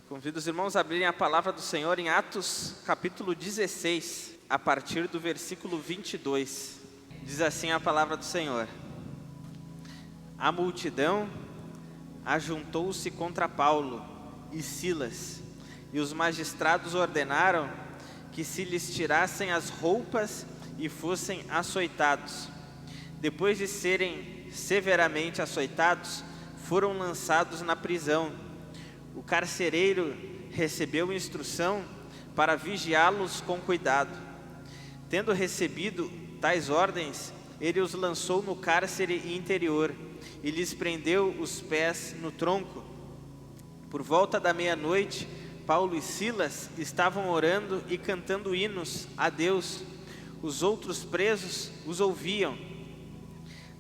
Convido os irmãos a abrirem a palavra do Senhor em Atos, capítulo 16, a partir do versículo 22. Diz assim a palavra do Senhor: A multidão ajuntou-se contra Paulo e Silas, e os magistrados ordenaram que se lhes tirassem as roupas e fossem açoitados. Depois de serem severamente açoitados, foram lançados na prisão. O carcereiro recebeu instrução para vigiá-los com cuidado. Tendo recebido tais ordens, ele os lançou no cárcere interior e lhes prendeu os pés no tronco. Por volta da meia-noite, Paulo e Silas estavam orando e cantando hinos a Deus. Os outros presos os ouviam.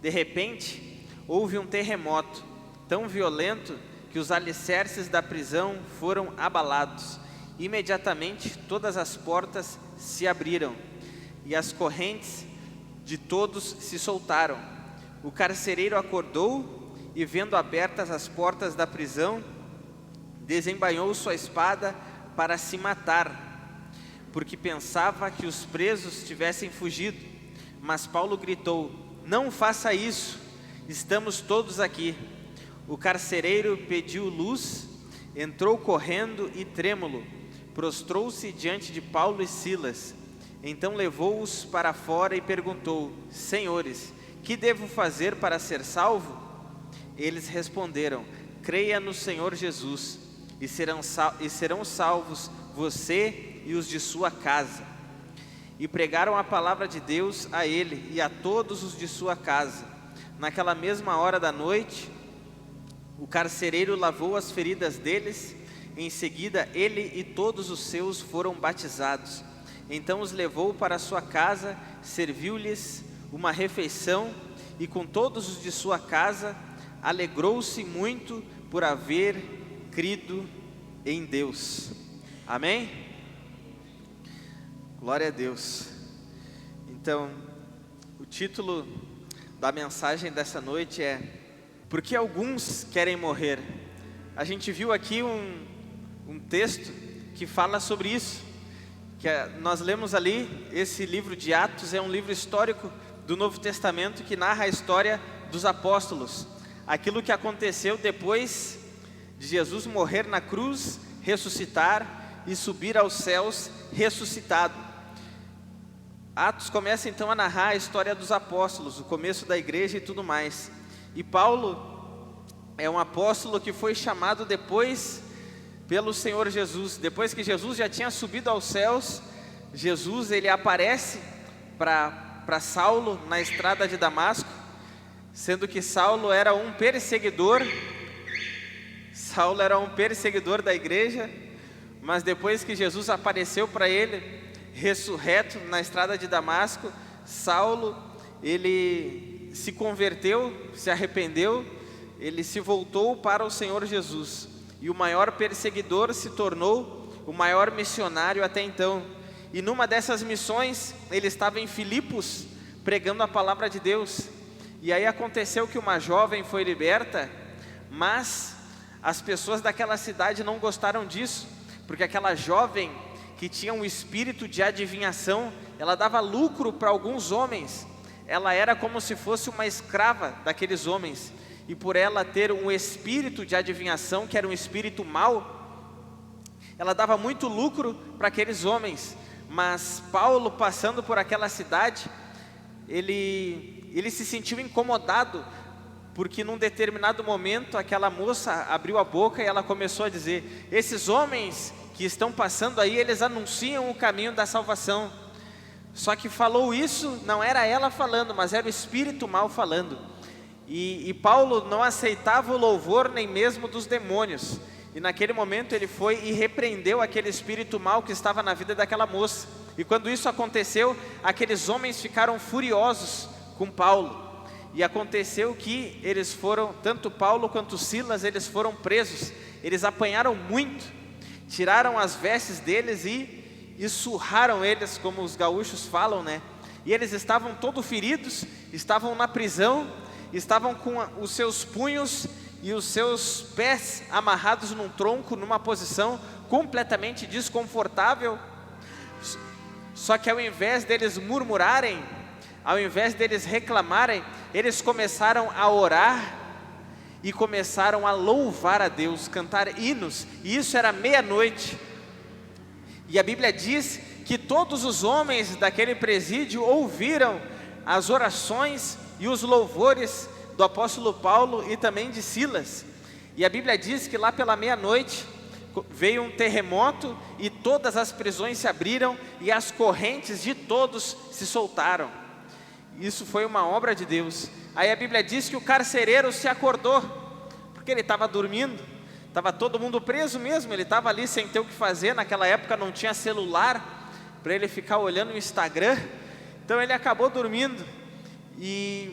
De repente, houve um terremoto tão violento que os alicerces da prisão foram abalados. Imediatamente todas as portas se abriram e as correntes de todos se soltaram. O carcereiro acordou e, vendo abertas as portas da prisão, desembainhou sua espada para se matar, porque pensava que os presos tivessem fugido. Mas Paulo gritou: Não faça isso, estamos todos aqui. O carcereiro pediu luz, entrou correndo e trêmulo, prostrou-se diante de Paulo e Silas. Então levou-os para fora e perguntou: Senhores, que devo fazer para ser salvo? Eles responderam: Creia no Senhor Jesus, e serão salvos você e os de sua casa. E pregaram a palavra de Deus a ele e a todos os de sua casa. Naquela mesma hora da noite, o carcereiro lavou as feridas deles. Em seguida, ele e todos os seus foram batizados. Então os levou para sua casa, serviu-lhes uma refeição, e com todos os de sua casa alegrou-se muito por haver crido em Deus. Amém? Glória a Deus. Então, o título da mensagem dessa noite é: Por que alguns querem morrer? A gente viu aqui um texto que fala sobre isso, nós lemos ali. Esse livro de Atos é um livro histórico do Novo Testamento que narra a história dos apóstolos, aquilo que aconteceu depois de Jesus morrer na cruz, ressuscitar e subir aos céus ressuscitado. Atos começa então a narrar a história dos apóstolos, o começo da igreja e tudo mais. E Paulo é um apóstolo que foi chamado depois pelo Senhor Jesus. Depois que Jesus já tinha subido aos céus, ele aparece para Saulo na estrada de Damasco, sendo que Saulo era um perseguidor da igreja. Mas depois que Jesus apareceu para ele, ressurreto na estrada de Damasco, Saulo, ele se converteu, se arrependeu, ele se voltou para o Senhor Jesus, e o maior perseguidor se tornou o maior missionário até então. E numa dessas missões, ele estava em Filipos, pregando a palavra de Deus, e aí aconteceu que uma jovem foi liberta, mas as pessoas daquela cidade não gostaram disso, porque aquela jovem que tinha um espírito de adivinhação, ela dava lucro para alguns homens. Ela era como se fosse uma escrava daqueles homens, e por ela ter um espírito de adivinhação, que era um espírito mau, ela dava muito lucro para aqueles homens. Mas Paulo, passando por aquela cidade, ele se sentiu incomodado, porque num determinado momento aquela moça abriu a boca e ela começou a dizer: Esses homens que estão passando aí, eles anunciam o caminho da salvação. Só que falou isso, não era ela falando, mas era o espírito mal falando. E Paulo não aceitava o louvor nem mesmo dos demônios. E naquele momento ele foi e repreendeu aquele espírito mal que estava na vida daquela moça. E quando isso aconteceu, aqueles homens ficaram furiosos com Paulo. E aconteceu que eles foram, tanto Paulo quanto Silas, eles foram presos. Eles apanharam muito, tiraram as vestes deles e surraram eles, como os gaúchos falam, né? E eles estavam todos feridos, estavam na prisão, estavam com os seus punhos e os seus pés amarrados num tronco, numa posição completamente desconfortável. Só que ao invés deles murmurarem, ao invés deles reclamarem, eles começaram a orar e começaram a louvar a Deus, cantar hinos, e isso era meia-noite. E a Bíblia diz que todos os homens daquele presídio ouviram as orações e os louvores do apóstolo Paulo e também de Silas. E a Bíblia diz que lá pela meia-noite veio um terremoto e todas as prisões se abriram e as correntes de todos se soltaram. Isso foi uma obra de Deus. Aí a Bíblia diz que o carcereiro se acordou, porque ele estava dormindo, estava todo mundo preso mesmo, ele estava ali sem ter o que fazer. Naquela época não tinha celular para ele ficar olhando o Instagram, então ele acabou dormindo.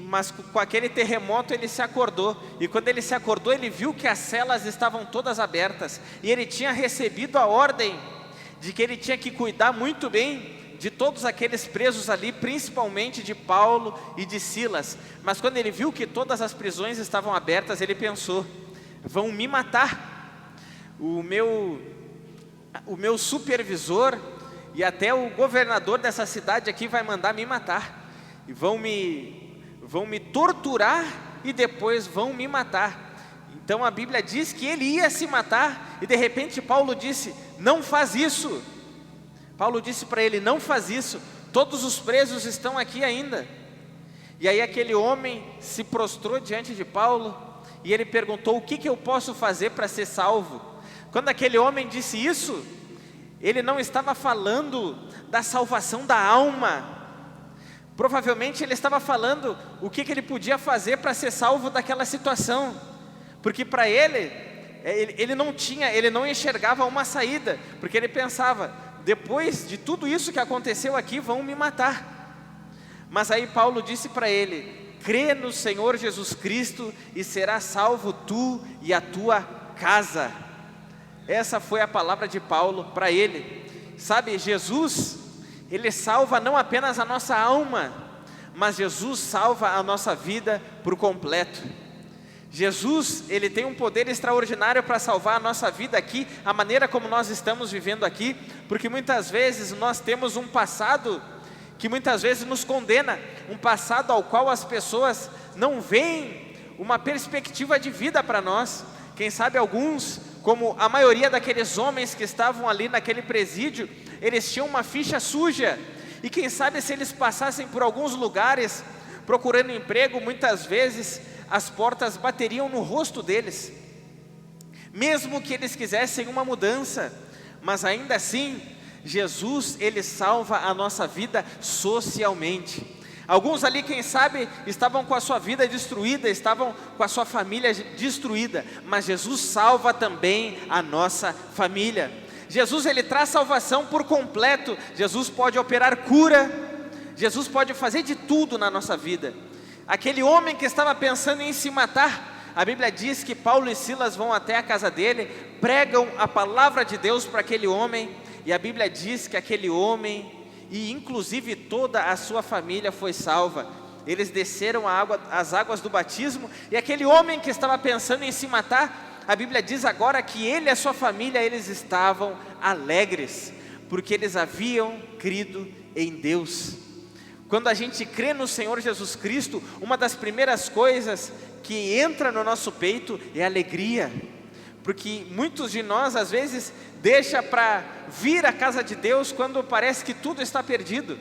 Mas com aquele terremoto ele se acordou, e quando ele se acordou ele viu que as celas estavam todas abertas, e ele tinha recebido a ordem de que ele tinha que cuidar muito bem de todos aqueles presos ali, principalmente de Paulo e de Silas. Mas quando ele viu que todas as prisões estavam abertas, ele pensou: vão me matar, o meu supervisor e até o governador dessa cidade aqui vai mandar me matar, e vão me torturar e depois vão me matar. Então a Bíblia diz que ele ia se matar, e de repente Paulo disse: não faz isso. Paulo disse para ele: não faz isso, todos os presos estão aqui ainda. E aí aquele homem se prostrou diante de Paulo, e ele perguntou: o que eu posso fazer para ser salvo? Quando aquele homem disse isso, ele não estava falando da salvação da alma. Provavelmente ele estava falando o que ele podia fazer para ser salvo daquela situação, porque para ele não enxergava uma saída, porque ele pensava: depois de tudo isso que aconteceu aqui, vão me matar. Mas aí Paulo disse para ele: crê no Senhor Jesus Cristo e serás salvo tu e a tua casa. Essa foi a palavra de Paulo para ele. Sabe, Jesus, Ele salva não apenas a nossa alma, mas Jesus salva a nossa vida por completo. Jesus, Ele tem um poder extraordinário para salvar a nossa vida aqui, a maneira como nós estamos vivendo aqui, porque muitas vezes nós temos um passado que muitas vezes nos condena, um passado ao qual as pessoas não veem uma perspectiva de vida para nós. Quem sabe alguns, como a maioria daqueles homens que estavam ali naquele presídio, eles tinham uma ficha suja, e quem sabe se eles passassem por alguns lugares procurando emprego, muitas vezes as portas bateriam no rosto deles, mesmo que eles quisessem uma mudança. Mas ainda assim, Jesus, Ele salva a nossa vida socialmente. Alguns ali, quem sabe, estavam com a sua vida destruída, estavam com a sua família destruída, mas Jesus salva também a nossa família. Jesus, Ele traz salvação por completo. Jesus pode operar cura, Jesus pode fazer de tudo na nossa vida. Aquele homem que estava pensando em se matar, a Bíblia diz que Paulo e Silas vão até a casa dele, pregam a palavra de Deus para aquele homem, e a Bíblia diz que aquele homem, e inclusive toda a sua família, foi salva. Eles desceram as águas do batismo, e aquele homem que estava pensando em se matar, a Bíblia diz agora que ele e a sua família, eles estavam alegres, porque eles haviam crido em Deus. Quando a gente crê no Senhor Jesus Cristo, uma das primeiras coisas que entra no nosso peito é alegria, porque muitos de nós às vezes deixa para vir à casa de Deus quando parece que tudo está perdido,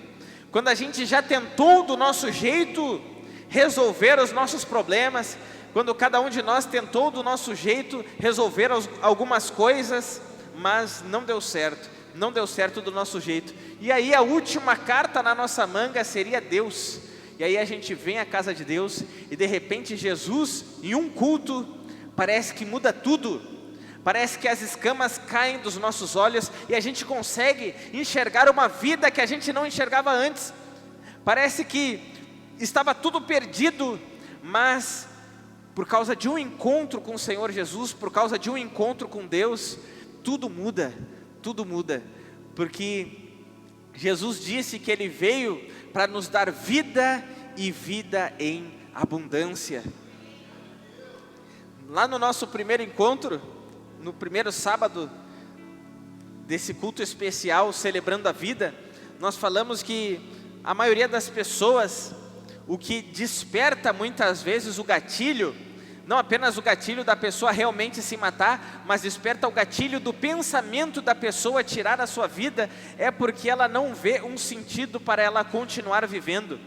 quando a gente já tentou do nosso jeito resolver os nossos problemas, quando cada um de nós tentou do nosso jeito resolver algumas coisas, mas não deu certo do nosso jeito, e aí a última carta na nossa manga seria Deus. E aí a gente vem à casa de Deus, e de repente Jesus, em um culto, parece que muda tudo, parece que as escamas caem dos nossos olhos, e a gente consegue enxergar uma vida que a gente não enxergava antes. Parece que estava tudo perdido, mas por causa de um encontro com o Senhor Jesus, por causa de um encontro com Deus, tudo muda, porque Jesus disse que Ele veio para nos dar vida e vida em abundância. Lá no nosso primeiro encontro, no primeiro sábado desse culto especial, celebrando a vida, nós falamos que a maioria das pessoas, o que desperta muitas vezes o gatilho, não apenas o gatilho da pessoa realmente se matar, mas desperta o gatilho do pensamento da pessoa tirar a sua vida, é porque ela não vê um sentido para ela continuar vivendo.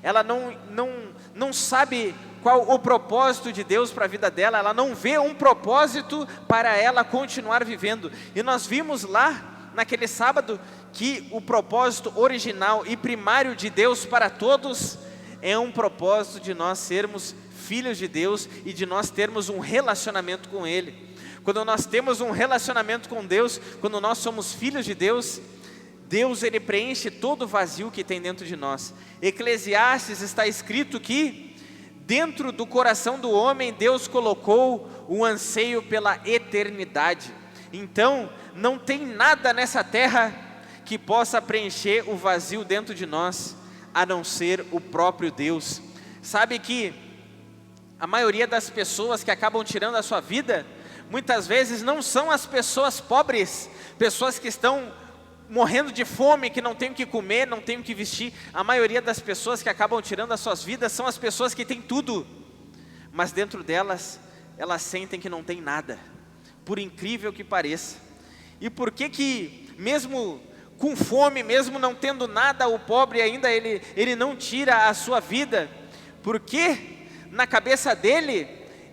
Ela não sabe qual o propósito de Deus para a vida dela, ela não vê um propósito para ela continuar vivendo. E nós vimos lá, naquele sábado, que o propósito original e primário de Deus para todos é um propósito de nós sermos filhos de Deus e de nós termos um relacionamento com Ele. Quando nós temos um relacionamento com Deus, quando nós somos filhos de Deus, Deus Ele preenche todo o vazio que tem dentro de nós. Eclesiastes está escrito que dentro do coração do homem Deus colocou um anseio pela eternidade. Então não tem nada nessa terra que possa preencher o vazio dentro de nós, a não ser o próprio Deus. Sabe que a maioria das pessoas que acabam tirando a sua vida, muitas vezes não são as pessoas pobres, pessoas que estão morrendo de fome, que não têm o que comer, não têm o que vestir. A maioria das pessoas que acabam tirando as suas vidas são as pessoas que têm tudo, mas dentro delas, elas sentem que não tem nada, por incrível que pareça. E por que mesmo com fome, mesmo não tendo nada, o pobre ainda ele não tira a sua vida? Porque na cabeça dele,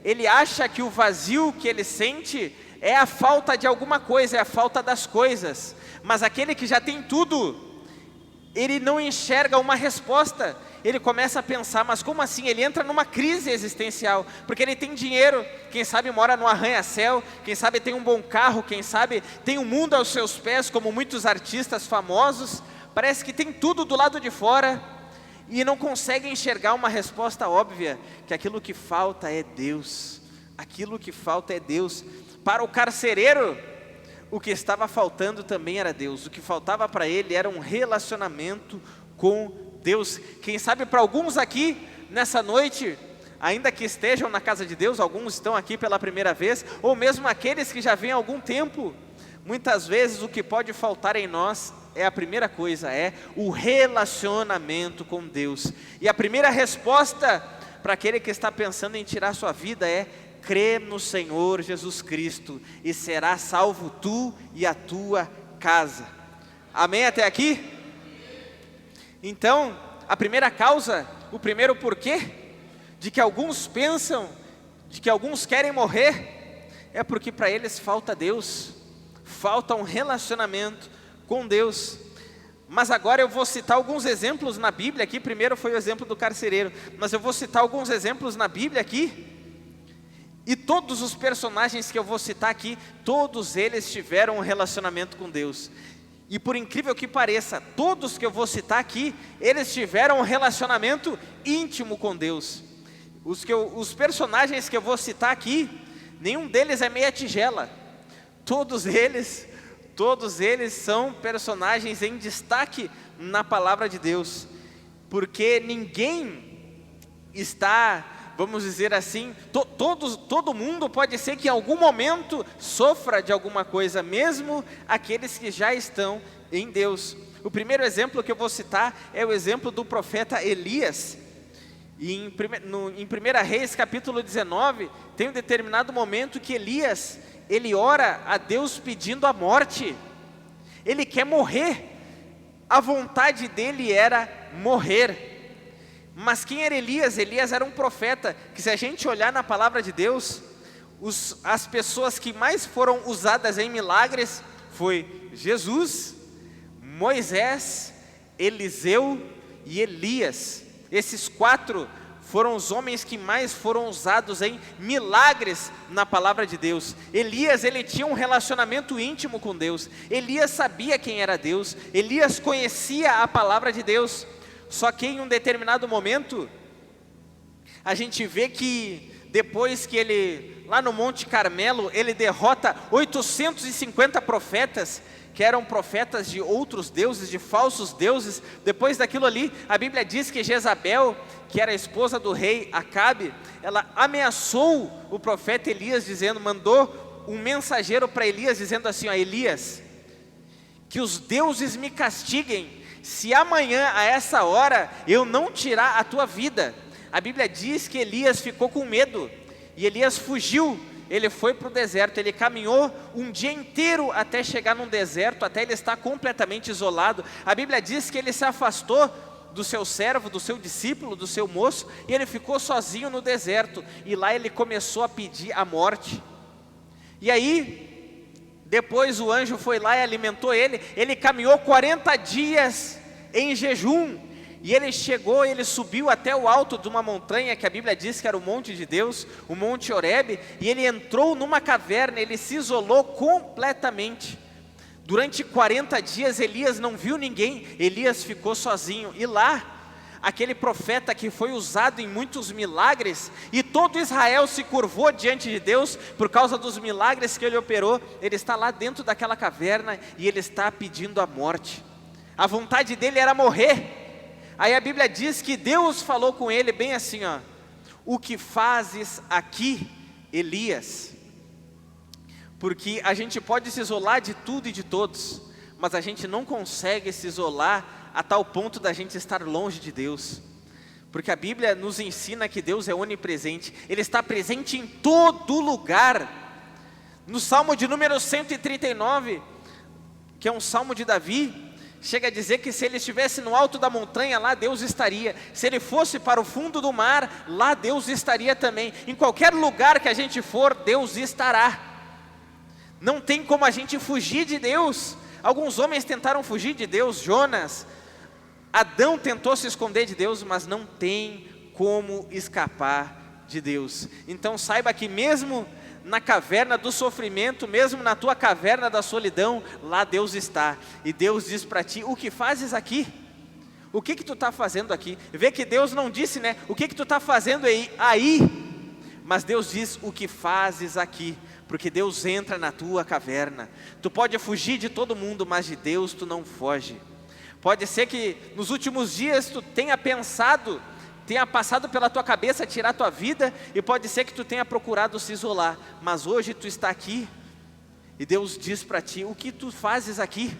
ele acha que o vazio que ele sente é a falta de alguma coisa, é a falta das coisas. Mas aquele que já tem tudo, ele não enxerga uma resposta. Ele começa a pensar, mas como assim? Ele entra numa crise existencial, porque ele tem dinheiro, quem sabe mora no arranha-céu, quem sabe tem um bom carro, quem sabe tem o mundo aos seus pés, como muitos artistas famosos. Parece que tem tudo do lado de fora, e não consegue enxergar uma resposta óbvia, que aquilo que falta é Deus. Aquilo que falta é Deus. Para o carcereiro, o que estava faltando também era Deus. O que faltava para ele era um relacionamento com Deus. Quem sabe para alguns aqui, nessa noite, ainda que estejam na casa de Deus, alguns estão aqui pela primeira vez, ou mesmo aqueles que já vêm há algum tempo, muitas vezes o que pode faltar em nós é a primeira coisa, é o relacionamento com Deus. E a primeira resposta para aquele que está pensando em tirar sua vida é: crê no Senhor Jesus Cristo e será salvo tu e a tua casa. Amém até aqui? Então, a primeira causa, o primeiro porquê de que alguns pensam, de que alguns querem morrer, é porque para eles falta Deus, falta um relacionamento com Deus. Mas agora eu vou citar alguns exemplos na Bíblia aqui. Primeiro foi o exemplo do carcereiro, mas eu vou citar alguns exemplos na Bíblia aqui. E todos os personagens que eu vou citar aqui, todos eles tiveram um relacionamento com Deus. E por incrível que pareça, todos que eu vou citar aqui, eles tiveram um relacionamento íntimo com Deus. Os personagens que eu vou citar aqui, nenhum deles é meia tigela. Todos eles são personagens em destaque na palavra de Deus. Porque ninguém está, vamos dizer assim, todo mundo pode ser que em algum momento sofra de alguma coisa, mesmo aqueles que já estão em Deus. O primeiro exemplo que eu vou citar é o exemplo do profeta Elias. E em 1 Reis capítulo 19, tem um determinado momento que Elias, ele ora a Deus pedindo a morte. Ele quer morrer, a vontade dele era morrer. Mas quem era Elias? Elias era um profeta, que se a gente olhar na palavra de Deus, as pessoas que mais foram usadas em milagres foi Jesus, Moisés, Eliseu e Elias. Esses 4 foram os homens que mais foram usados em milagres na palavra de Deus. Elias, ele tinha um relacionamento íntimo com Deus. Elias sabia quem era Deus. Elias conhecia a palavra de Deus. Só que em um determinado momento, a gente vê que depois que ele lá no Monte Carmelo, ele derrota 850 profetas, que eram profetas de outros deuses, de falsos deuses. Depois daquilo ali, a Bíblia diz que Jezabel, que era a esposa do rei Acabe, ela ameaçou o profeta Elias, mandou um mensageiro para Elias, dizendo assim: Elias, que os deuses me castiguem, se amanhã a essa hora eu não tirar a tua vida. A Bíblia diz que Elias ficou com medo, e Elias fugiu. Ele foi para o deserto, ele caminhou um dia inteiro até chegar num deserto, até ele estar completamente isolado. A Bíblia diz que ele se afastou do seu servo, do seu discípulo, do seu moço, e ele ficou sozinho no deserto, e lá ele começou a pedir a morte. E aí, depois o anjo foi lá e alimentou ele. Ele caminhou 40 dias em jejum, e ele chegou, ele subiu até o alto de uma montanha, que a Bíblia diz que era o monte de Deus, o Monte Horebe, e ele entrou numa caverna, ele se isolou completamente. Durante 40 dias Elias não viu ninguém, Elias ficou sozinho, e lá, aquele profeta que foi usado em muitos milagres, e todo Israel se curvou diante de Deus, por causa dos milagres que ele operou, ele está lá dentro daquela caverna, e ele está pedindo a morte. A vontade dele era morrer. Aí a Bíblia diz que Deus falou com ele bem assim, o que fazes aqui, Elias? Porque a gente pode se isolar de tudo e de todos, mas a gente não consegue se isolar a tal ponto da gente estar longe de Deus. Porque a Bíblia nos ensina que Deus é onipresente, Ele está presente em todo lugar. No Salmo de número 139, que é um salmo de Davi, chega a dizer que se ele estivesse no alto da montanha, lá Deus estaria. Se ele fosse para o fundo do mar, lá Deus estaria também. Em qualquer lugar que a gente for, Deus estará. Não tem como a gente fugir de Deus. Alguns homens tentaram fugir de Deus, Jonas, Adão tentou se esconder de Deus, mas não tem como escapar de Deus. Então saiba que mesmo na caverna do sofrimento, mesmo na tua caverna da solidão, lá Deus está. E Deus diz para ti: o que fazes aqui? O que tu está fazendo aqui? Vê que Deus não disse, né? O que tu está fazendo aí? Mas Deus diz: o que fazes aqui? Porque Deus entra na tua caverna. Tu pode fugir de todo mundo, mas de Deus tu não foge. Pode ser que nos últimos dias tu tenha pensado, tenha passado pela tua cabeça tirar a tua vida, e pode ser que tu tenha procurado se isolar, mas hoje tu está aqui, e Deus diz para ti: o que tu fazes aqui?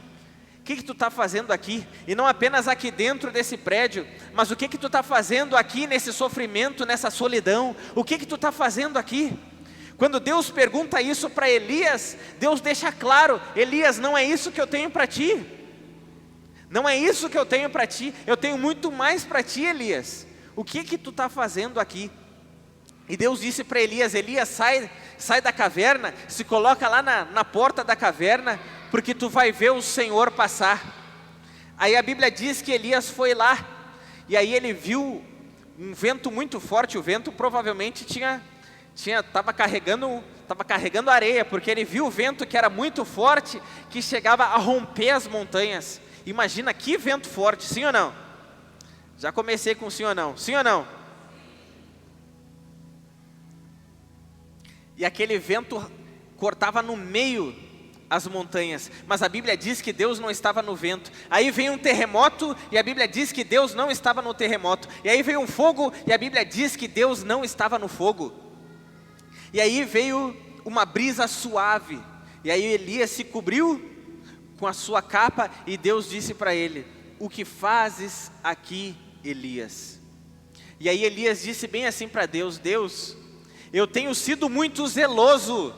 O que tu está fazendo aqui? E não apenas aqui dentro desse prédio, mas o que tu está fazendo aqui nesse sofrimento, nessa solidão? O que tu está fazendo aqui? Quando Deus pergunta isso para Elias, Deus deixa claro: Elias, não é isso que eu tenho para ti. Não é isso que eu tenho para ti. Eu tenho muito mais para ti, Elias. O que tu está fazendo aqui? E Deus disse para Elias: Elias, sai da caverna, se coloca lá na porta da caverna, porque tu vai ver o Senhor passar. Aí a Bíblia diz que Elias foi lá, e aí ele viu um vento muito forte. O vento provavelmente estava carregando areia, porque ele viu o vento que era muito forte, que chegava a romper as montanhas. Imagina que vento forte, sim ou não? Já comecei com sim ou não. Sim ou não? E aquele vento cortava no meio as montanhas, mas a Bíblia diz que Deus não estava no vento. Aí veio um terremoto, e a Bíblia diz que Deus não estava no terremoto. E aí veio um fogo, e a Bíblia diz que Deus não estava no fogo. E aí veio uma brisa suave, e aí Elias se cobriu com a sua capa, e Deus disse para ele: o que fazes aqui, Elias? E aí Elias disse bem assim para Deus: Deus, eu tenho sido muito zeloso,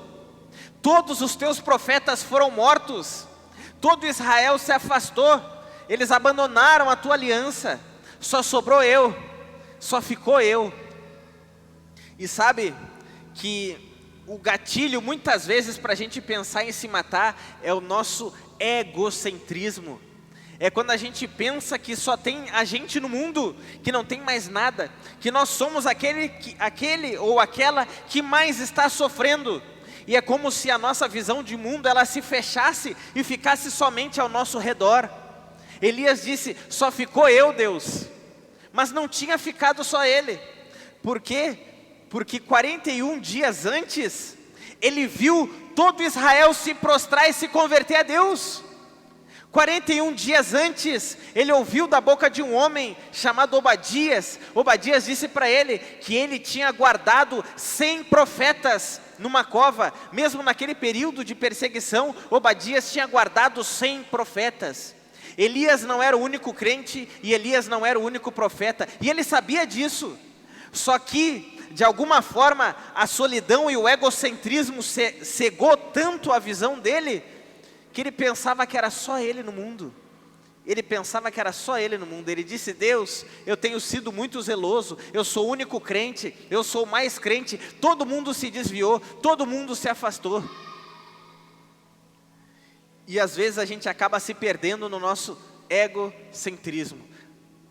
todos os teus profetas foram mortos, todo Israel se afastou, eles abandonaram a tua aliança, só sobrou eu, só ficou eu. E sabe que o gatilho muitas vezes para a gente pensar em se matar é o nosso egocentrismo. É quando a gente pensa que só tem a gente no mundo, que não tem mais nada, que nós somos aquele ou aquela que mais está sofrendo. E é como se a nossa visão de mundo ela se fechasse e ficasse somente ao nosso redor. Elias disse: só ficou eu, Deus. Mas não tinha ficado só ele, porque Porque 41 dias antes, ele viu todo Israel se prostrar e se converter a Deus. 41 dias antes, ele ouviu da boca de um homem chamado Obadias. Obadias disse para ele que ele tinha guardado 100 profetas numa cova. Mesmo naquele período de perseguição, Obadias tinha guardado 100 profetas. Elias não era o único crente e Elias não era o único profeta. E ele sabia disso. Só que, de alguma forma, a solidão e o egocentrismo cegou tanto a visão dele, que ele pensava que era só ele no mundo. Ele pensava que era só ele no mundo. Ele disse: Deus, eu tenho sido muito zeloso, eu sou o único crente, eu sou o mais crente, todo mundo se desviou, todo mundo se afastou. E às vezes a gente acaba se perdendo no nosso egocentrismo.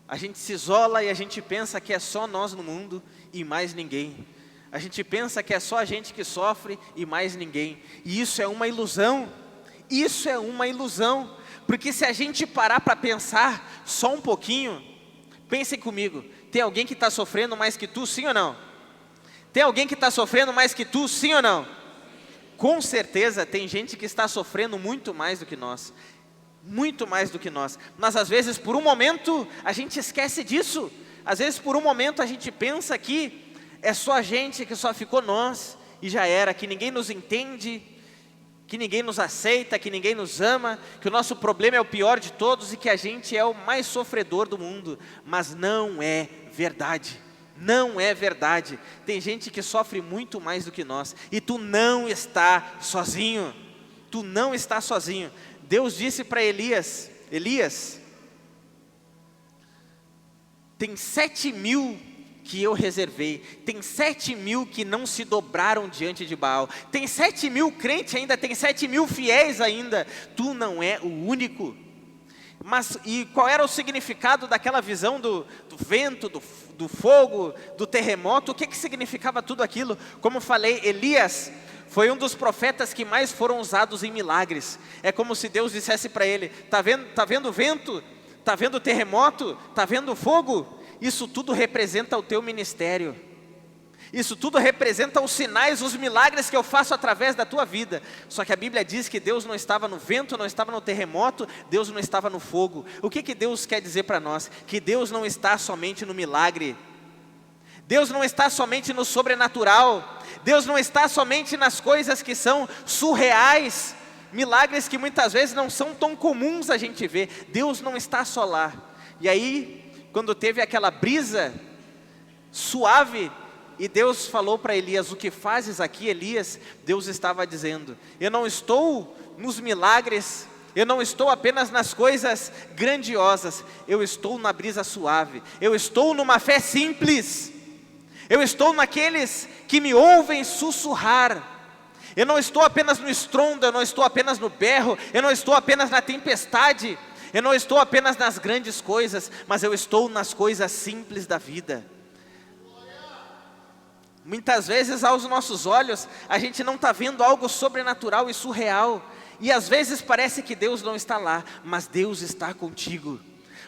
A gente se isola e a gente pensa que é só nós no mundo e mais ninguém. A gente pensa que é só a gente que sofre e mais ninguém. E isso é uma ilusão. Isso é uma ilusão. Porque se a gente parar para pensar só um pouquinho, pensem comigo, tem alguém que está sofrendo mais que tu, sim ou não? Tem alguém que está sofrendo mais que tu, sim ou não? Com certeza tem gente que está sofrendo muito mais do que nós. Muito mais do que nós. Mas às vezes por um momento a gente esquece disso. Às vezes por um momento a gente pensa que é só a gente, que só ficou nós e já era, que ninguém nos entende, que ninguém nos aceita, que ninguém nos ama, que o nosso problema é o pior de todos e que a gente é o mais sofredor do mundo. Mas não é verdade. Não é verdade. Tem gente que sofre muito mais do que nós. E tu não está sozinho. Tu não está sozinho. Deus disse para Elias: Elias, tem 7.000 que eu reservei, tem 7.000 que não se dobraram diante de Baal, tem 7.000 crentes ainda, tem 7.000 fiéis ainda, tu não é o único. Mas e qual era o significado daquela visão do vento, do fogo, do terremoto? O que significava tudo aquilo? Como falei, Elias foi um dos profetas que mais foram usados em milagres. É como se Deus dissesse para ele: tá vendo o vento? Tá vendo o terremoto? Tá vendo o fogo? Isso tudo representa o teu ministério. Isso tudo representa os sinais, os milagres que eu faço através da tua vida. Só que a Bíblia diz que Deus não estava no vento, não estava no terremoto, Deus não estava no fogo. O que Deus quer dizer para nós? Que Deus não está somente no milagre. Deus não está somente no sobrenatural. Deus não está somente nas coisas que são surreais, milagres que muitas vezes não são tão comuns a gente ver. Deus não está só lá. E aí, quando teve aquela brisa suave, e Deus falou para Elias: o que fazes aqui, Elias? Deus estava dizendo: eu não estou nos milagres, eu não estou apenas nas coisas grandiosas, eu estou na brisa suave, eu estou numa fé simples, eu estou naqueles que me ouvem sussurrar. Eu não estou apenas no estrondo, eu não estou apenas no berro, eu não estou apenas na tempestade, eu não estou apenas nas grandes coisas, mas eu estou nas coisas simples da vida. Muitas vezes aos nossos olhos a gente não está vendo algo sobrenatural e surreal, e às vezes parece que Deus não está lá, mas Deus está contigo.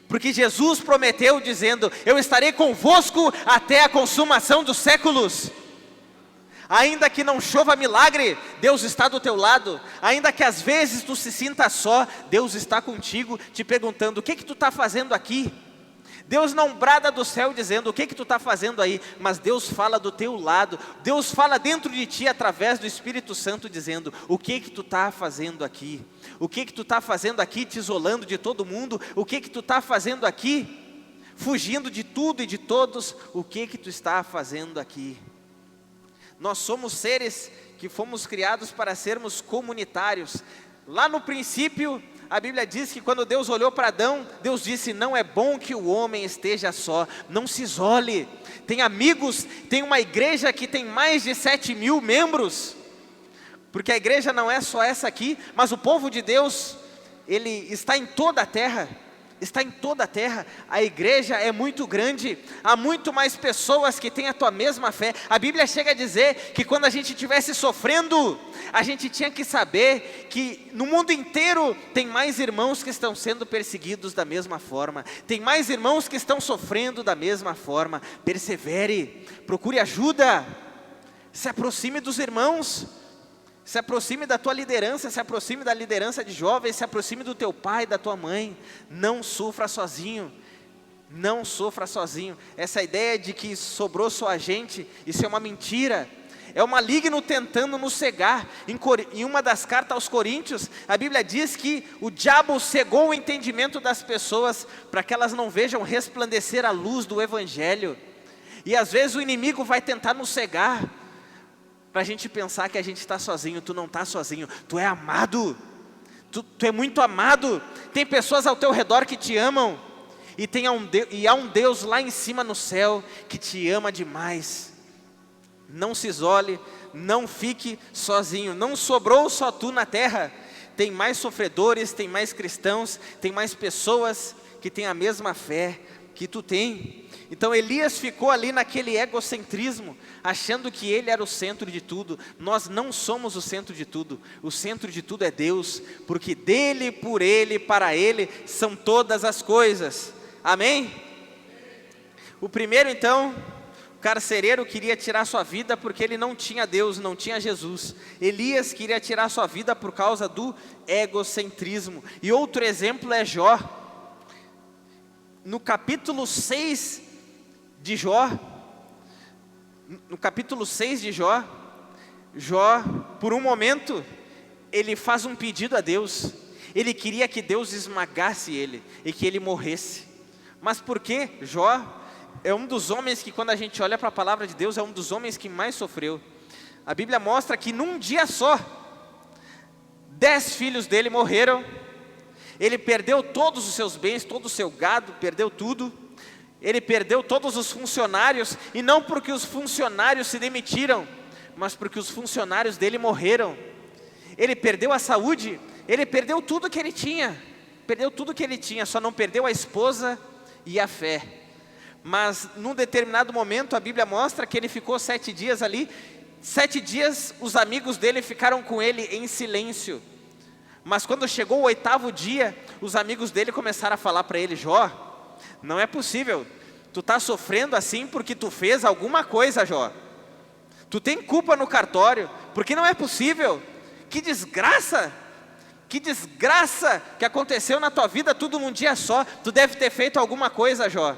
Porque Jesus prometeu dizendo: eu estarei convosco até a consumação dos séculos. Ainda que não chova milagre, Deus está do teu lado. Ainda que às vezes tu se sinta só, Deus está contigo, te perguntando: o que tu está fazendo aqui? Deus não brada do céu dizendo: o que tu está fazendo aí? Mas Deus fala do teu lado. Deus fala dentro de ti através do Espírito Santo dizendo: o que tu está fazendo aqui? O que tu está fazendo aqui te isolando de todo mundo? O que tu está fazendo aqui fugindo de tudo e de todos? O que tu está fazendo aqui? Nós somos seres que fomos criados para sermos comunitários. Lá no princípio, a Bíblia diz que quando Deus olhou para Adão, Deus disse: não é bom que o homem esteja só, não se isole. Tem amigos, tem uma igreja que tem mais de 7.000 membros, porque a igreja não é só essa aqui, mas o povo de Deus, ele está em toda a terra. está em toda a terra. A igreja é muito grande, há muito mais pessoas que têm a tua mesma fé. A Bíblia chega a dizer que quando a gente estivesse sofrendo, a gente tinha que saber que no mundo inteiro tem mais irmãos que estão sendo perseguidos da mesma forma, tem mais irmãos que estão sofrendo da mesma forma. Persevere, procure ajuda, se aproxime dos irmãos, se aproxime da tua liderança, se aproxime da liderança de jovens, se aproxime do teu pai, da tua mãe. Não sofra sozinho, não sofra sozinho. Essa ideia de que sobrou só a gente, isso é uma mentira, é o maligno tentando nos cegar. Em uma das cartas aos Coríntios, a Bíblia diz que o diabo cegou o entendimento das pessoas, para que elas não vejam resplandecer a luz do Evangelho. E às vezes o inimigo vai tentar nos cegar, para a gente pensar que a gente está sozinho. Tu não está sozinho, tu é amado, tu é muito amado. Tem pessoas ao teu redor que te amam, e há um Deus lá em cima no céu, que te ama demais. Não se isole, não fique sozinho, não sobrou só tu na terra, tem mais sofredores, tem mais cristãos, tem mais pessoas que têm a mesma fé que tu tem. Então Elias ficou ali naquele egocentrismo, achando que ele era o centro de tudo. Nós não somos o centro de tudo, o centro de tudo é Deus, porque dele, por ele, para ele são todas as coisas. Amém? O primeiro então, o carcereiro queria tirar sua vida porque ele não tinha Deus, não tinha Jesus. Elias queria tirar sua vida por causa do egocentrismo. E outro exemplo é Jó. No capítulo 6 de Jó, Jó, por um momento, ele faz um pedido a Deus. Ele queria que Deus esmagasse ele e que ele morresse. Mas por quê? Jó é um dos homens que, quando a gente olha para a palavra de Deus, é um dos homens que mais sofreu. A Bíblia mostra que num dia só, 10 filhos dele morreram. Ele perdeu todos os seus bens, todo o seu gado, perdeu tudo. Ele perdeu todos os funcionários, e não porque os funcionários se demitiram, mas porque os funcionários dele morreram. Ele perdeu a saúde, ele perdeu tudo que ele tinha, só não perdeu a esposa e a fé. Mas num determinado momento a Bíblia mostra que ele ficou 7 dias ali. 7 dias os amigos dele ficaram com ele em silêncio. Mas quando chegou o 8º dia, os amigos dele começaram a falar para ele: Jó, não é possível, tu está sofrendo assim porque tu fez alguma coisa, Jó. Tu tem culpa no cartório, porque não é possível. Que desgraça que aconteceu na tua vida, tudo num dia só. Tu deve ter feito alguma coisa, Jó.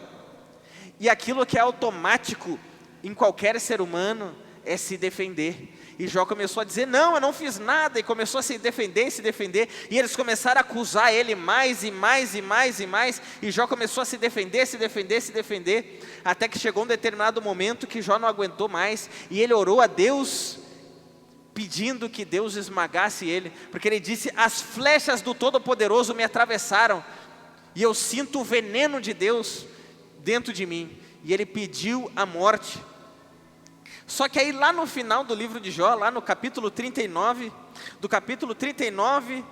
E aquilo que é automático em qualquer ser humano é se defender. E Jó começou a dizer: não, eu não fiz nada. E começou a se defender. E eles começaram a acusar ele mais e mais. E Jó começou a se defender. Até que chegou um determinado momento que Jó não aguentou mais. E ele orou a Deus, pedindo que Deus esmagasse ele. Porque ele disse: as flechas do Todo-Poderoso me atravessaram, e eu sinto o veneno de Deus dentro de mim. E ele pediu a morte. Só que aí lá no final do livro de Jó, lá no capítulo 39, do capítulo 39,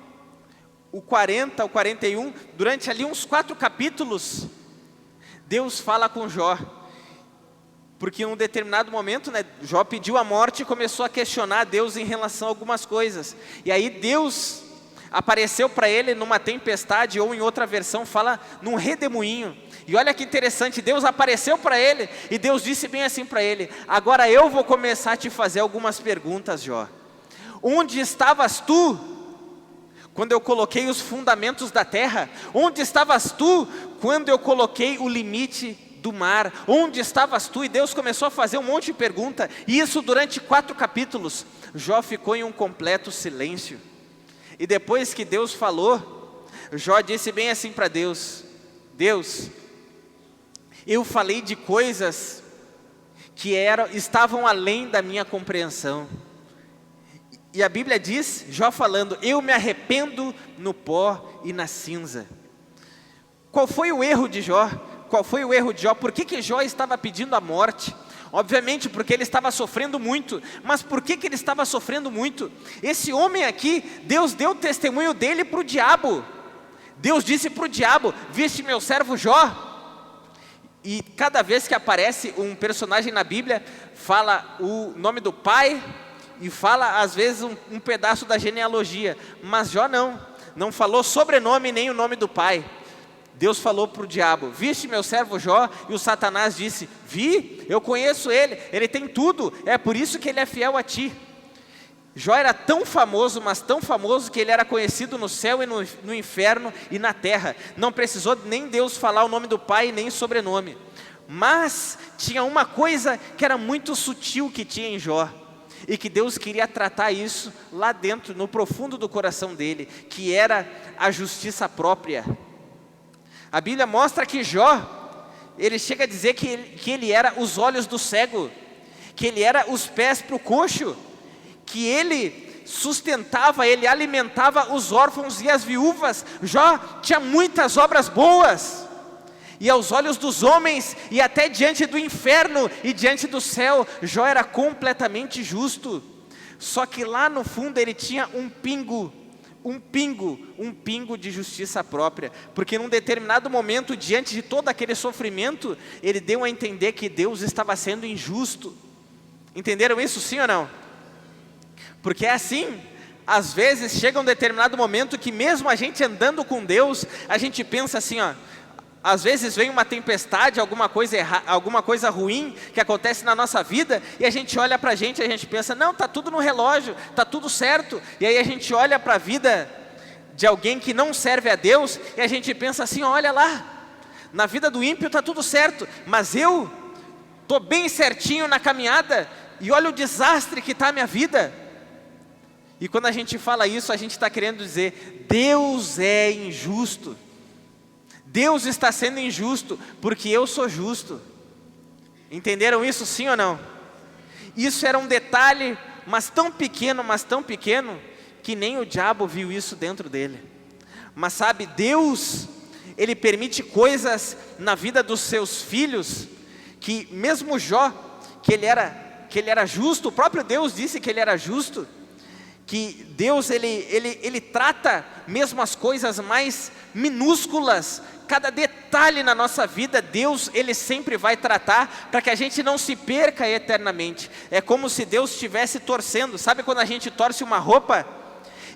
o 40, o 41, durante ali uns 4 capítulos, Deus fala com Jó. Porque em um determinado momento, Jó pediu a morte e começou a questionar Deus em relação a algumas coisas. E aí Deus apareceu para ele numa tempestade, ou em outra versão fala num redemoinho. E olha que interessante, Deus apareceu para ele, e Deus disse bem assim para ele: agora eu vou começar a te fazer algumas perguntas, Jó. Onde estavas tu quando eu coloquei os fundamentos da terra? Onde estavas tu quando eu coloquei o limite do mar? Onde estavas tu? E Deus começou a fazer um monte de pergunta, e isso durante 4 capítulos. Jó ficou em um completo silêncio. E depois que Deus falou, Jó disse bem assim para Deus: Deus, eu falei de coisas que estavam além da minha compreensão. E a Bíblia diz, Jó falando: eu me arrependo no pó e na cinza. Qual foi o erro de Jó? Por que Jó estava pedindo a morte? Obviamente porque ele estava sofrendo muito. Mas por que ele estava sofrendo muito? Esse homem aqui, Deus deu testemunho dele para o diabo. Deus disse para o diabo: viste meu servo Jó? E cada vez que aparece um personagem na Bíblia, fala o nome do pai e fala às vezes um pedaço da genealogia, mas Jó não falou sobrenome nem o nome do pai. Deus falou para o diabo: viste meu servo Jó? E o Satanás disse: vi, eu conheço ele tem tudo, é por isso que ele é fiel a ti. Jó era tão famoso, mas tão famoso, que ele era conhecido no céu e no inferno e na terra. Não precisou nem Deus falar o nome do pai nem o sobrenome. Mas tinha uma coisa que era muito sutil que tinha em Jó, e que Deus queria tratar isso lá dentro, no profundo do coração dele, que era a justiça própria. A Bíblia mostra que Jó, ele chega a dizer que ele era os olhos do cego, que ele era os pés para o coxo, que ele sustentava, ele alimentava os órfãos e as viúvas. Jó tinha muitas obras boas, e aos olhos dos homens, e até diante do inferno e diante do céu, Jó era completamente justo. Só que lá no fundo ele tinha um pingo de justiça própria, porque num determinado momento, diante de todo aquele sofrimento, ele deu a entender que Deus estava sendo injusto. Entenderam isso, sim ou não? Porque é assim, às vezes chega um determinado momento que mesmo a gente andando com Deus, a gente pensa assim, às vezes vem uma tempestade, alguma coisa ruim que acontece na nossa vida, e a gente olha para a gente pensa: não, está tudo no relógio, está tudo certo. E aí a gente olha para a vida de alguém que não serve a Deus, e a gente pensa assim: olha lá, na vida do ímpio está tudo certo, mas eu estou bem certinho na caminhada, e olha o desastre que está a minha vida. E quando a gente fala isso, a gente está querendo dizer: Deus é injusto. Deus está sendo injusto, porque eu sou justo. Entenderam isso, sim ou não? Isso era um detalhe, mas tão pequeno, que nem o diabo viu isso dentro dele. Mas sabe, Deus, Ele permite coisas na vida dos seus filhos, que mesmo Jó, que ele era justo, o próprio Deus disse que ele era justo, que Deus ele trata mesmo as coisas mais minúsculas, cada detalhe na nossa vida, Deus ele sempre vai tratar, para que a gente não se perca eternamente. É como se Deus estivesse torcendo. Sabe quando a gente torce uma roupa,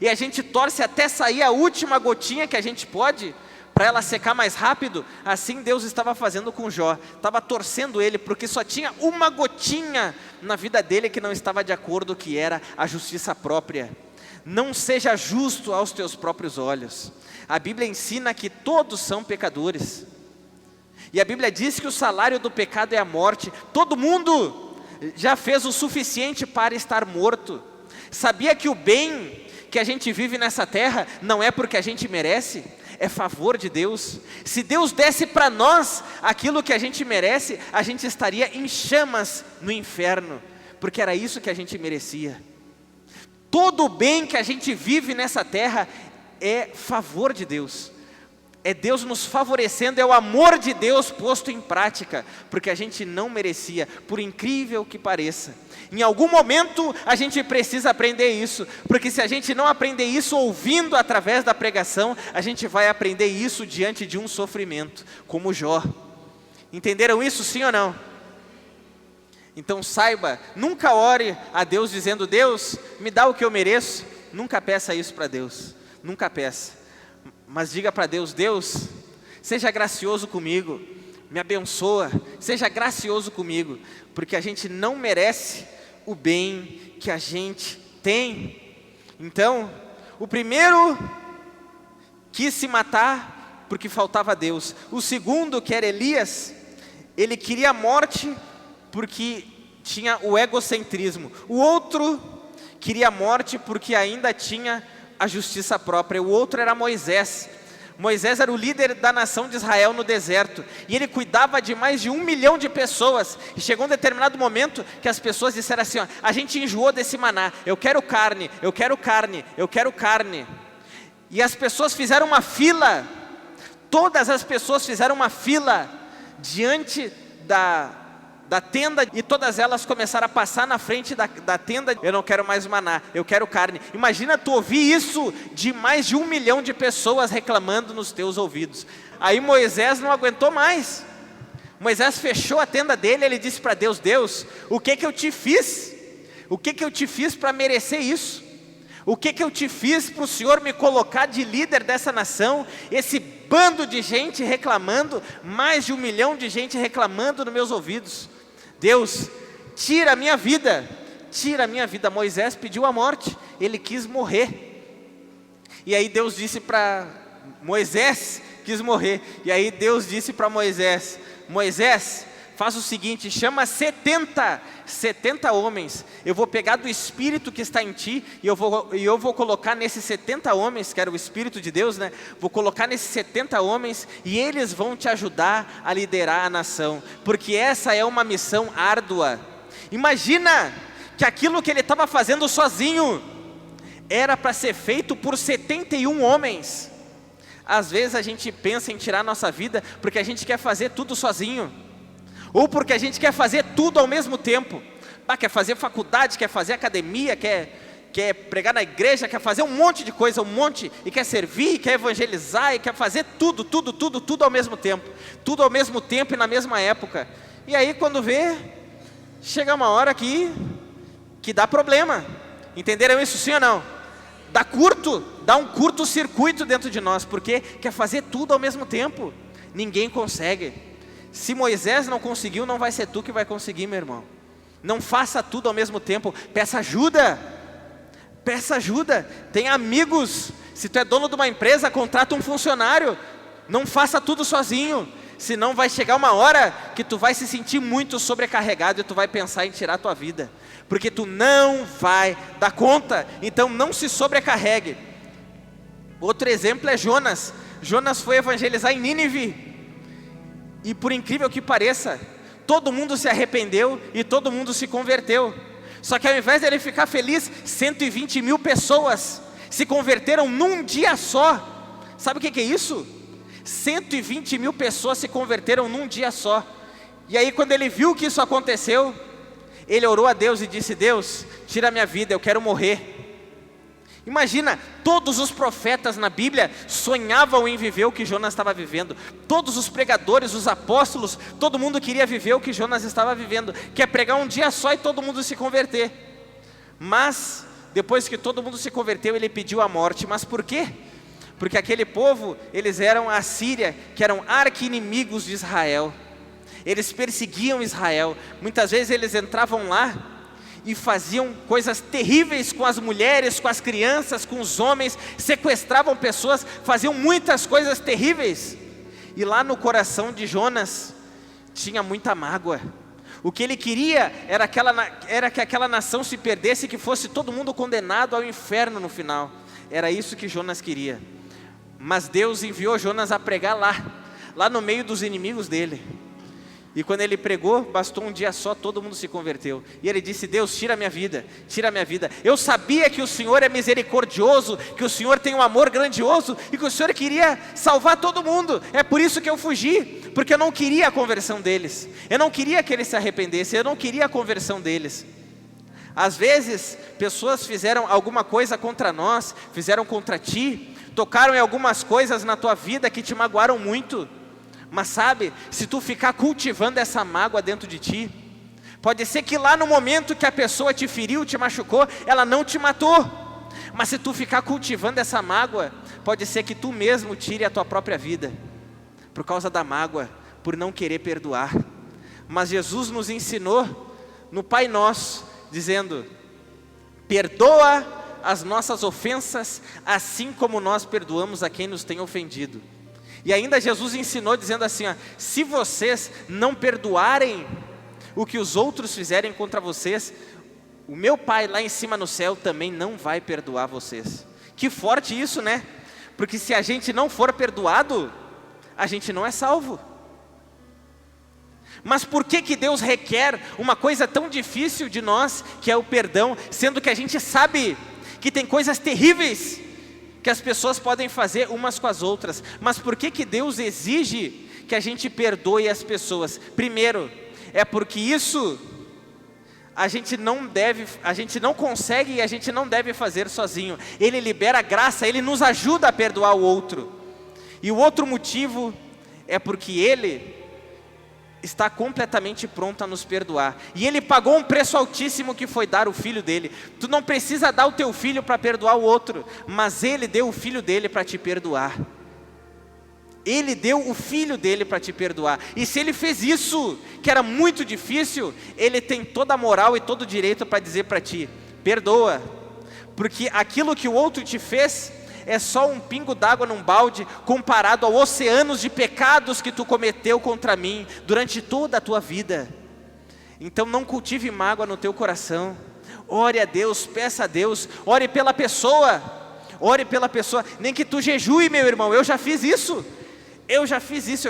e a gente torce até sair a última gotinha que a gente pode, para ela secar mais rápido? Assim Deus estava fazendo com Jó, estava torcendo ele, porque só tinha uma gotinha na vida dele que não estava de acordo, que era a justiça própria. Não seja justo aos teus próprios olhos. A Bíblia ensina que todos são pecadores, e a Bíblia diz que o salário do pecado é a morte. Todo mundo já fez o suficiente para estar morto. Sabia que o bem que a gente vive nessa terra não é porque a gente merece, é favor de Deus. Se Deus desse para nós aquilo que a gente merece, a gente estaria em chamas no inferno, porque era isso que a gente merecia. Todo o bem que a gente vive nessa terra é favor de Deus, é Deus nos favorecendo, é o amor de Deus posto em prática, porque a gente não merecia, por incrível que pareça. Em algum momento a gente precisa aprender isso, porque se a gente não aprender isso ouvindo através da pregação, a gente vai aprender isso diante de um sofrimento, como Jó. Entenderam isso, sim ou não? Então saiba, nunca ore a Deus dizendo: Deus, me dá o que eu mereço. Nunca peça isso para Deus, nunca peça. Mas diga para Deus: Deus, seja gracioso comigo, me abençoa, seja gracioso comigo, porque a gente não merece o bem que a gente tem. Então, o primeiro quis se matar porque faltava a Deus. O segundo, que era Elias, ele queria a morte porque tinha o egocentrismo. O outro queria a morte porque ainda tinha a justiça própria. O outro era Moisés. Moisés era o líder da nação de Israel no deserto, e ele cuidava de mais de 1 milhão de pessoas, e chegou um determinado momento que as pessoas disseram assim: a gente enjoou desse maná, eu quero carne, eu quero carne, eu quero carne. E as pessoas fizeram uma fila, todas as pessoas fizeram uma fila diante da tenda, e todas elas começaram a passar na frente da tenda. Eu não quero mais maná, eu quero carne. Imagina tu ouvir isso de mais de 1 milhão de pessoas reclamando nos teus ouvidos. Aí Moisés não aguentou mais. Moisés fechou a tenda dele, ele disse para Deus: Deus, o que eu te fiz? O que eu te fiz para merecer isso? O que eu te fiz para o Senhor me colocar de líder dessa nação? Esse bando de gente reclamando, mais de 1 milhão de gente reclamando nos meus ouvidos. Deus, tira a minha vida, tira a minha vida. Moisés pediu a morte, ele quis morrer. E aí Deus disse para Moisés, quis morrer. E aí Deus disse para Moisés: Moisés, faz o seguinte, chama 70 homens, eu vou pegar do Espírito que está em ti, e eu vou colocar nesses 70 homens, que era o Espírito de Deus, né? Vou colocar nesses 70 homens, e eles vão te ajudar a liderar a nação, porque essa é uma missão árdua. Imagina que aquilo que ele estava fazendo sozinho, era para ser feito por 71 homens. Às vezes a gente pensa em tirar a nossa vida, porque a gente quer fazer tudo sozinho, ou porque a gente quer fazer tudo ao mesmo tempo. Quer fazer faculdade, quer fazer academia, quer pregar na igreja, quer fazer um monte de coisa, e quer servir, quer evangelizar, e quer fazer tudo ao mesmo tempo. Tudo ao mesmo tempo e na mesma época. E aí quando vê, chega uma hora que dá problema. Entenderam isso, sim ou não? Dá um curto-circuito dentro de nós, porque quer fazer tudo ao mesmo tempo. Ninguém consegue. Se Moisés não conseguiu, não vai ser tu que vai conseguir, meu irmão. Não faça tudo ao mesmo tempo, peça ajuda. Peça ajuda, tem amigos. Se tu é dono de uma empresa, contrata um funcionário. Não faça tudo sozinho, senão vai chegar uma hora que tu vai se sentir muito sobrecarregado e tu vai pensar em tirar a tua vida, porque tu não vai dar conta. Então não se sobrecarregue. Outro exemplo é Jonas. Jonas foi evangelizar em Nínive, e por incrível que pareça, todo mundo se arrependeu e todo mundo se converteu. Só que ao invés de ele ficar feliz, 120 mil pessoas se converteram num dia só. Sabe o que é isso? 120 mil pessoas se converteram num dia só. E aí quando ele viu que isso aconteceu, ele orou a Deus e disse: Deus, tira a minha vida, eu quero morrer. Imagina, todos os profetas na Bíblia sonhavam em viver o que Jonas estava vivendo. Todos os pregadores, os apóstolos, todo mundo queria viver o que Jonas estava vivendo, que é pregar um dia só e todo mundo se converter. Mas, depois que todo mundo se converteu, ele pediu a morte. Mas por quê? Porque aquele povo, eles eram a Síria, que eram arqui-inimigos de Israel. Eles perseguiam Israel. Muitas vezes eles entravam lá e faziam coisas terríveis com as mulheres, com as crianças, com os homens, sequestravam pessoas, faziam muitas coisas terríveis. E lá no coração de Jonas tinha muita mágoa. O que ele queria era que aquela nação se perdesse, que fosse todo mundo condenado ao inferno no final. Era isso que Jonas queria. Mas Deus enviou Jonas a pregar lá no meio dos inimigos dele. E quando ele pregou, bastou um dia só, todo mundo se converteu. E ele disse: Deus, tira a minha vida, tira a minha vida. Eu sabia que o Senhor é misericordioso, que o Senhor tem um amor grandioso, e que o Senhor queria salvar todo mundo. É por isso que eu fugi, porque eu não queria a conversão deles. Eu não queria que eles se arrependessem, eu não queria a conversão deles. Às vezes, pessoas fizeram alguma coisa contra nós, fizeram contra ti, tocaram em algumas coisas na tua vida que te magoaram muito. Mas sabe, se tu ficar cultivando essa mágoa dentro de ti, pode ser que lá no momento que a pessoa te feriu, te machucou, ela não te matou. Mas se tu ficar cultivando essa mágoa, pode ser que tu mesmo tire a tua própria vida, por causa da mágoa, por não querer perdoar. Mas Jesus nos ensinou no Pai Nosso, dizendo: perdoa as nossas ofensas, assim como nós perdoamos a quem nos tem ofendido. E ainda Jesus ensinou dizendo assim: se vocês não perdoarem o que os outros fizerem contra vocês, o meu Pai lá em cima no céu também não vai perdoar vocês. Que forte isso, né? Porque se a gente não for perdoado, a gente não é salvo. Mas por que Deus requer uma coisa tão difícil de nós, que é o perdão, sendo que a gente sabe que tem coisas terríveis que as pessoas podem fazer umas com as outras? Mas por que Deus exige que a gente perdoe as pessoas? Primeiro, é porque isso a gente não consegue e a gente não deve fazer sozinho. Ele libera graça, Ele nos ajuda a perdoar o outro. E o outro motivo é porque Ele está completamente pronto a nos perdoar. E Ele pagou um preço altíssimo, que foi dar o Filho dele. Tu não precisa dar o teu filho para perdoar o outro, mas Ele deu o Filho dele para te perdoar. Ele deu o Filho dele para te perdoar. E se Ele fez isso, que era muito difícil, Ele tem toda a moral e todo o direito para dizer para ti: perdoa. Porque aquilo que o outro te fez é só um pingo d'água num balde, comparado aos oceanos de pecados que tu cometeu contra mim durante toda a tua vida. Então não cultive mágoa no teu coração. Ore a Deus, peça a Deus, ore pela pessoa. Ore pela pessoa, nem que tu jejue, meu irmão. Eu já fiz isso, eu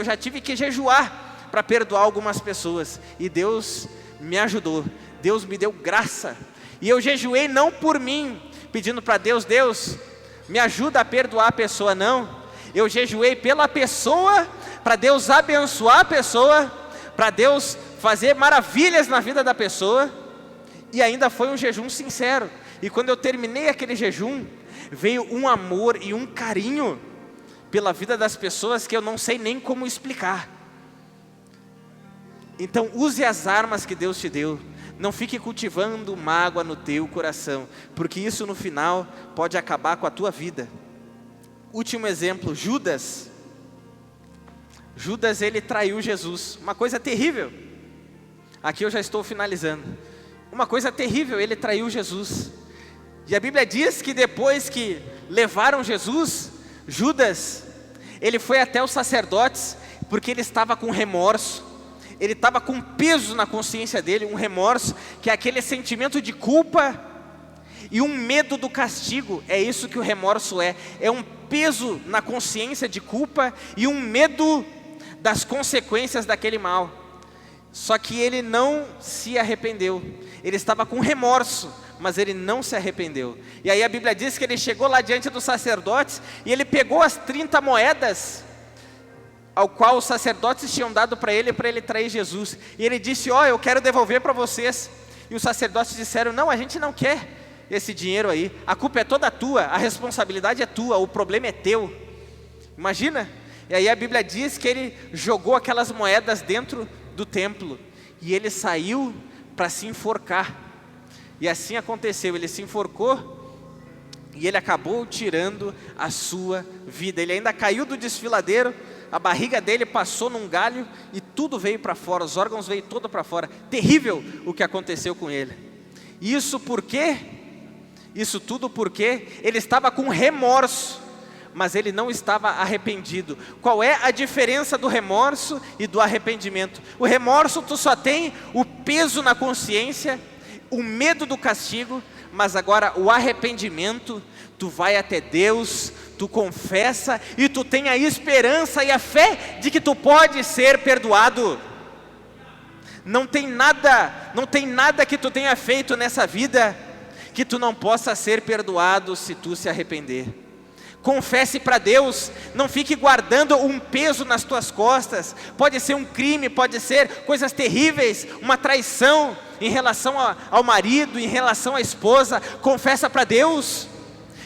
já tive que jejuar para perdoar algumas pessoas, e Deus me ajudou, Deus me deu graça, e eu jejuei não por mim, pedindo para Deus, Deus, me ajuda a perdoar a pessoa, não, eu jejuei pela pessoa, para Deus abençoar a pessoa, para Deus fazer maravilhas na vida da pessoa, e ainda foi um jejum sincero, e quando eu terminei aquele jejum, veio um amor e um carinho pela vida das pessoas que eu não sei nem como explicar. Então use as armas que Deus te deu. Não fique cultivando mágoa no teu coração, porque isso no final pode acabar com a tua vida. Último exemplo, Judas. Judas, ele traiu Jesus, uma coisa terrível. Aqui eu já estou finalizando. Uma coisa terrível, ele traiu Jesus. E a Bíblia diz que depois que levaram Jesus, Judas, ele foi até os sacerdotes, porque ele estava com remorso, ele estava com peso na consciência dele, um remorso, que é aquele sentimento de culpa, e um medo do castigo. É isso que o remorso é um peso na consciência de culpa, e um medo das consequências daquele mal. Só que ele não se arrependeu, ele estava com remorso, mas ele não se arrependeu. E aí a Bíblia diz que ele chegou lá diante dos sacerdotes, e ele pegou as 30 moedas, ao qual os sacerdotes tinham dado para ele trair Jesus, e ele disse: eu quero devolver para vocês. E os sacerdotes disseram: não, a gente não quer esse dinheiro aí, a culpa é toda tua, a responsabilidade é tua, o problema é teu. Imagina. E aí a Bíblia diz que ele jogou aquelas moedas dentro do templo, e ele saiu para se enforcar. E assim aconteceu, ele se enforcou, e ele acabou tirando a sua vida. Ele ainda caiu do desfiladeiro, a barriga dele passou num galho, e tudo veio para fora, os órgãos veio todo para fora. Terrível o que aconteceu com ele. Isso por quê? Isso tudo porque ele estava com remorso, mas ele não estava arrependido. Qual é a diferença do remorso e do arrependimento? O remorso, tu só tem o peso na consciência, o medo do castigo, mas agora o arrependimento, tu vai até Deus, tu confessa, e tu tem a esperança e a fé de que tu pode ser perdoado. Não tem nada que tu tenha feito nessa vida que tu não possa ser perdoado se tu se arrepender. Confesse para Deus, não fique guardando um peso nas tuas costas. Pode ser um crime, pode ser coisas terríveis, uma traição em relação ao marido, em relação à esposa. Confessa para Deus.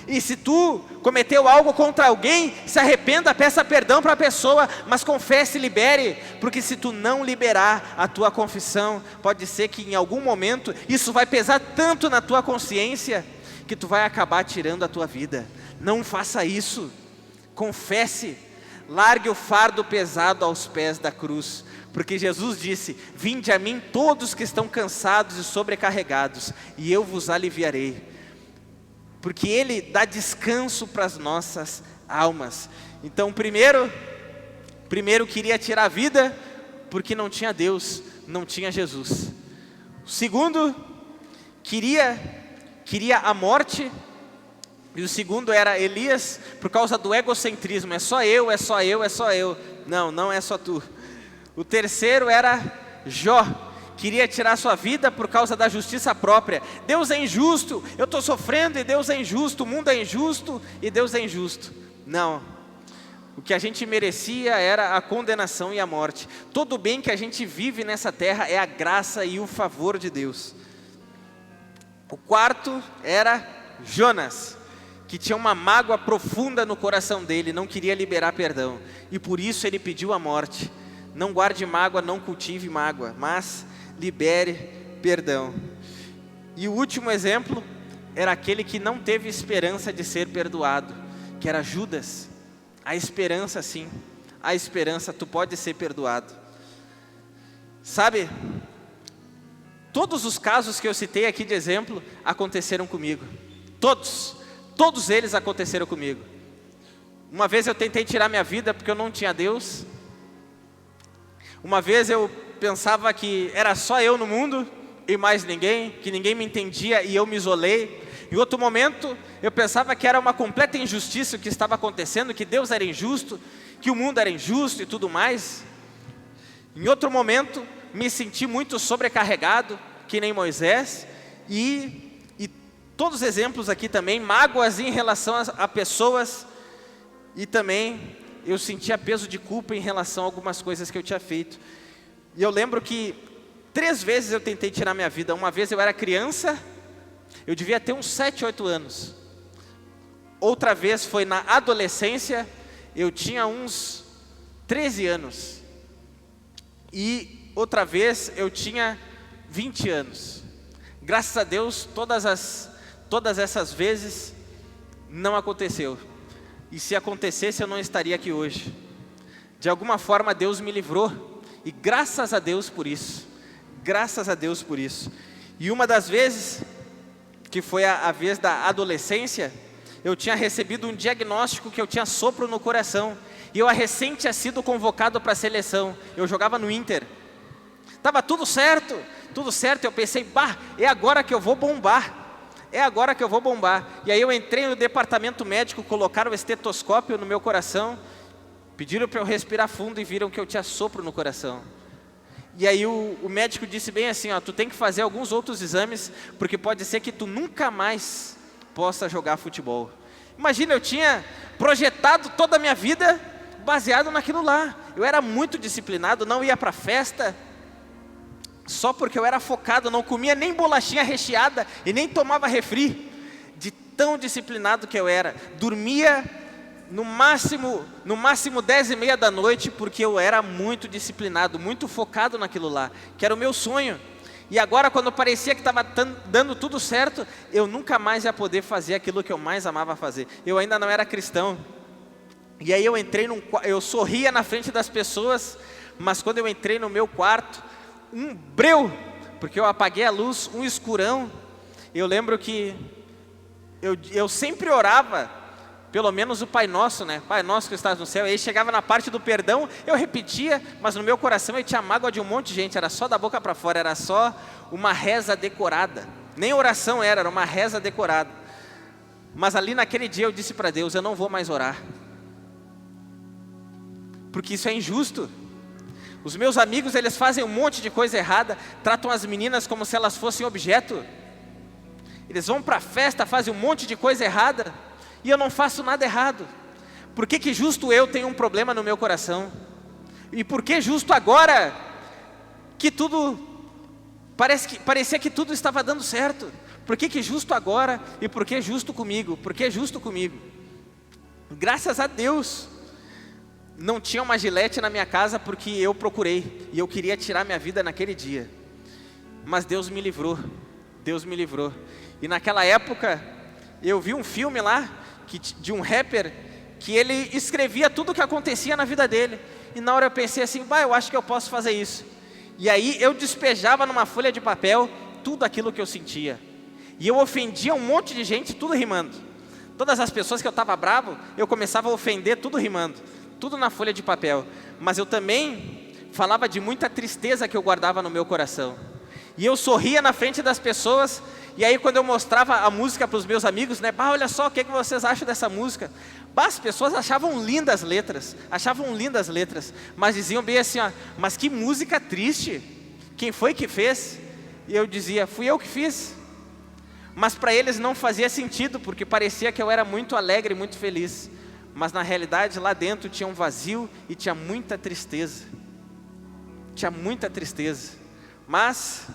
E se tu cometeu algo contra alguém, se arrependa, peça perdão para a pessoa, mas confesse e libere, porque se tu não liberar a tua confissão, pode ser que em algum momento isso vai pesar tanto na tua consciência, que tu vai acabar tirando a tua vida. Não faça isso, confesse, largue o fardo pesado aos pés da cruz, porque Jesus disse: vinde a mim todos que estão cansados e sobrecarregados, e eu vos aliviarei. Porque Ele dá descanso para as nossas almas. Então primeiro queria tirar a vida, porque não tinha Deus, não tinha Jesus. O segundo, queria a morte. E o segundo era Elias, por causa do egocentrismo, é só eu, é só eu, é só eu. Não é só tu. O terceiro era Jó, queria tirar sua vida por causa da justiça própria. Deus é injusto, eu estou sofrendo e Deus é injusto, o mundo é injusto e Deus é injusto. Não, O que a gente merecia era a condenação e a morte. Todo o bem que a gente vive nessa terra é a graça e o favor de Deus. O quarto era Jonas, que tinha uma mágoa profunda no coração dele, não queria liberar perdão. E por isso ele pediu a morte. Não guarde mágoa, não cultive mágoa, mas libere perdão. E o último exemplo era aquele que não teve esperança de ser perdoado, que era Judas. A esperança, sim, a esperança, tu pode ser perdoado. Sabe, todos os casos que eu citei aqui de exemplo aconteceram comigo. Todos eles aconteceram comigo. Uma vez eu tentei tirar minha vida porque eu não tinha Deus. Uma vez eu pensava que era só eu no mundo e mais ninguém, que ninguém me entendia e eu me isolei. Em outro momento, eu pensava que era uma completa injustiça o que estava acontecendo, que Deus era injusto, que o mundo era injusto e tudo mais. Em outro momento, me senti muito sobrecarregado, que nem Moisés, e todos os exemplos aqui também, mágoas em relação a pessoas, e também eu sentia peso de culpa em relação a algumas coisas que eu tinha feito. E eu lembro que 3 vezes eu tentei tirar minha vida. Uma vez eu era criança, eu devia ter uns 7, 8 anos. Outra vez foi na adolescência, eu tinha uns 13 anos. E outra vez eu tinha 20 anos. Graças a Deus, todas essas vezes não aconteceu. E se acontecesse, eu não estaria aqui hoje. De alguma forma Deus me livrou. E graças a Deus por isso. Graças a Deus por isso. E uma das vezes, que foi a vez da adolescência, eu tinha recebido um diagnóstico que eu tinha sopro no coração. E eu recém tinha sido convocado para a seleção. Eu jogava no Inter. Estava tudo certo. Eu pensei, é agora que eu vou bombar. É agora que eu vou bombar. E aí eu entrei no departamento médico, colocaram o estetoscópio no meu coração, pediram para eu respirar fundo e viram que eu tinha sopro no coração. E aí o médico disse bem assim, tu tem que fazer alguns outros exames, porque pode ser que tu nunca mais possa jogar futebol. Imagina, eu tinha projetado toda a minha vida baseado naquilo lá. Eu era muito disciplinado, não ia para festa, só porque eu era focado, não comia nem bolachinha recheada e nem tomava refri, de tão disciplinado que eu era. Dormia no máximo 10:30 da noite, porque eu era muito disciplinado, muito focado naquilo lá, que era o meu sonho. E agora, quando parecia que estava dando tudo certo, eu nunca mais ia poder fazer aquilo que eu mais amava fazer. Eu ainda não era cristão. E aí eu sorria na frente das pessoas, mas quando eu entrei no meu quarto, um breu, porque eu apaguei a luz, um escurão. Eu lembro que eu sempre orava, pelo menos o Pai Nosso, né? Pai Nosso que estás no céu. E aí chegava na parte do perdão, eu repetia, mas no meu coração eu tinha mágoa de um monte de gente, era só da boca para fora, era só uma reza decorada. Nem oração era uma reza decorada. Mas ali naquele dia eu disse para Deus, eu não vou mais orar, porque isso é injusto. Os meus amigos, eles fazem um monte de coisa errada, tratam as meninas como se elas fossem objeto. Eles vão para a festa, fazem um monte de coisa errada, e eu não faço nada errado. Por que justo eu tenho um problema no meu coração? E por que justo agora que parecia que tudo estava dando certo? Por que justo agora e por que justo comigo? Por que justo comigo? Graças a Deus não tinha uma gilete na minha casa, porque eu procurei e eu queria tirar minha vida naquele dia. Mas Deus me livrou. E naquela época eu vi um filme lá de um rapper que ele escrevia tudo o que acontecia na vida dele. E na hora eu pensei assim, eu acho que eu posso fazer isso. E aí eu despejava numa folha de papel tudo aquilo que eu sentia. E eu ofendia um monte de gente, tudo rimando. Todas as pessoas que eu estava bravo, eu começava a ofender, tudo rimando. Tudo na folha de papel. Mas eu também falava de muita tristeza que eu guardava no meu coração. E eu sorria na frente das pessoas. E aí quando eu mostrava a música para os meus amigos, né? Olha só, o que vocês acham dessa música? As pessoas achavam lindas as letras. Mas diziam bem assim, mas que música triste. Quem foi que fez? E eu dizia, fui eu que fiz. Mas para eles não fazia sentido, porque parecia que eu era muito alegre, muito feliz. mas na realidade lá dentro tinha um vazio e tinha muita tristeza. Tinha muita tristeza. Mas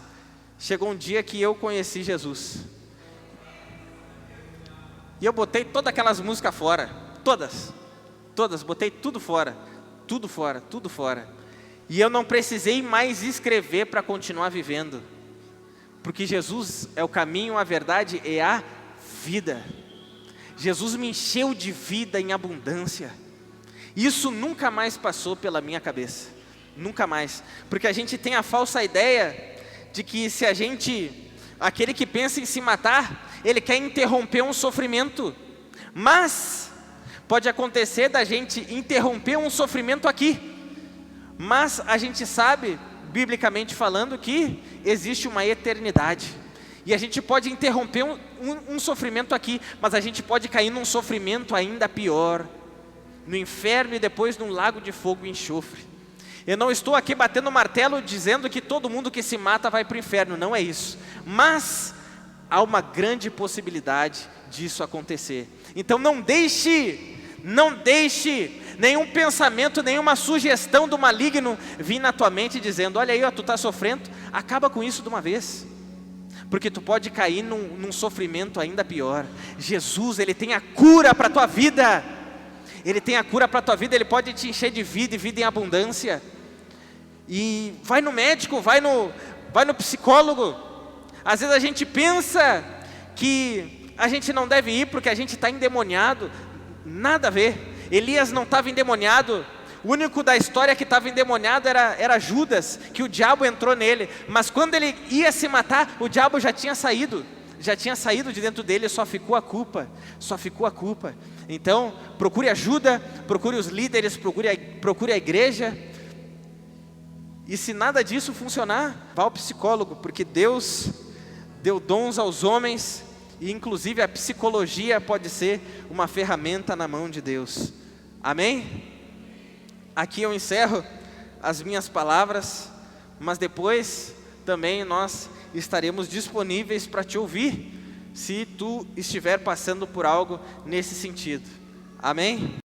chegou um dia que eu conheci Jesus. E eu botei todas aquelas músicas fora. Todas, botei tudo fora. Tudo fora, tudo fora. E eu não precisei mais escrever para continuar vivendo. Porque Jesus é o caminho, a verdade e a vida. Jesus me encheu de vida em abundância. Isso nunca mais passou pela minha cabeça. Nunca mais. Porque a gente tem a falsa ideia de que se a gente, aquele que pensa em se matar, ele quer interromper um sofrimento. Mas pode acontecer da gente interromper um sofrimento aqui. Mas a gente sabe, biblicamente falando, que existe uma eternidade. E a gente pode interromper um sofrimento aqui, mas a gente pode cair num sofrimento ainda pior, no inferno e depois num lago de fogo e enxofre. Eu não estou aqui batendo martelo dizendo que todo mundo que se mata vai para o inferno, não é isso. Mas há uma grande possibilidade disso acontecer. Então não deixe nenhum pensamento, nenhuma sugestão do maligno vir na tua mente dizendo: olha aí, ó, tu está sofrendo, acaba com isso de uma vez. Porque tu pode cair num sofrimento ainda pior. Jesus, Ele tem a cura para a tua vida. Ele tem a cura para a tua vida, Ele pode te encher de vida e vida em abundância. E vai no médico, vai no psicólogo. Às vezes a gente pensa que a gente não deve ir porque a gente está endemoniado. Nada a ver. Elias não estava endemoniado. O único da história que estava endemoniado era Judas, que o diabo entrou nele. Mas quando ele ia se matar, o diabo já tinha saído de dentro dele, só ficou a culpa. Então, procure ajuda, procure os líderes, procure a igreja. E se nada disso funcionar, vá ao psicólogo, porque Deus deu dons aos homens, e inclusive a psicologia pode ser uma ferramenta na mão de Deus. Amém? Aqui eu encerro as minhas palavras, mas depois também nós estaremos disponíveis para te ouvir, se tu estiver passando por algo nesse sentido. Amém?